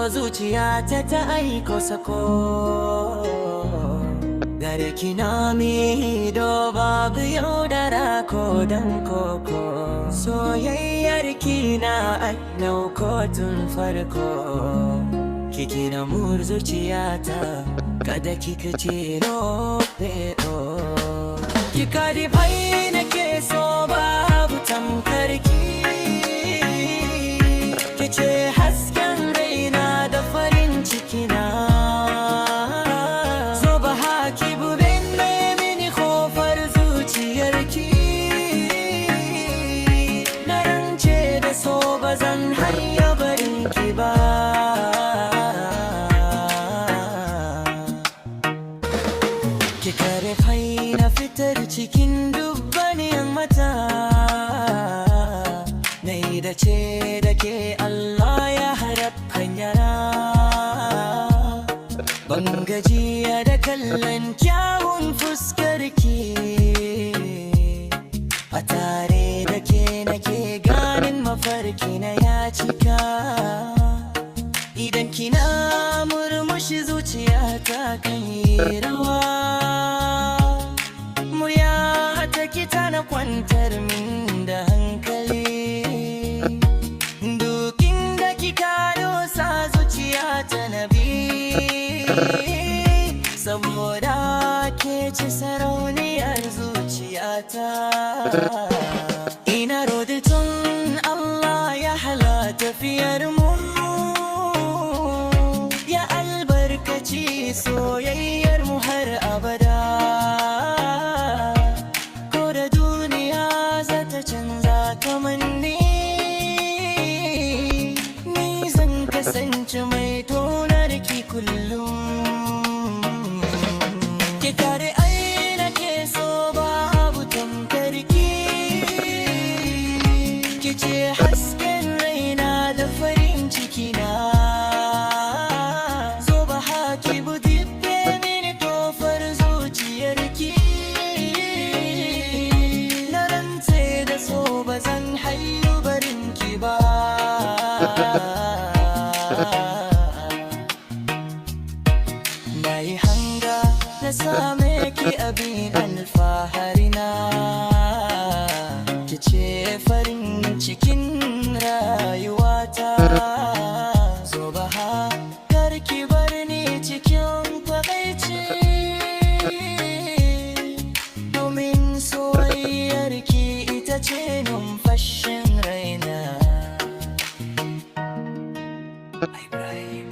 zuciya ta aiko sako gare ki na mido babu yaudara ko dan koko soyayyar ki na annauko tun farko kiki na mur zuciyata kada kika ce no pedo kika di bai nake so babu tamkar ki kice hasken raina da farin ciki na so ba haki buben mini kofar zuciyarki na rance da so ba zan hanya barin ki ba ki kare fai na fitar cikin dubbaniyan mata na yi da ce da ke Allah ya harafkan yana ban gajiya da kallon kyawun fuskar ki a tare da ke nake ganin mafarki na ya cika idan kina murmushi zuciya ta kan yi rawa murya ta kita na kwantar min da hankali dukin da kika dosa zuciya ta nabi saboda ke ci sarauniyar zuciyata ina roditun Allah ya hala tafiyar mu soyayyar mu har abada ko da duniya za ta canza kamanni ni zan kasance mai tonar ki kullum ki kare aina ke so babu tamkar ki ki ce hasken raina da farin ciki na na yi hanga na same ki abin alfaharina ki ce farin cikin rayuwata zo ba kar ki bar ni cikin takaici domin soyayyar ki ita ce numfashin raina Ibrahim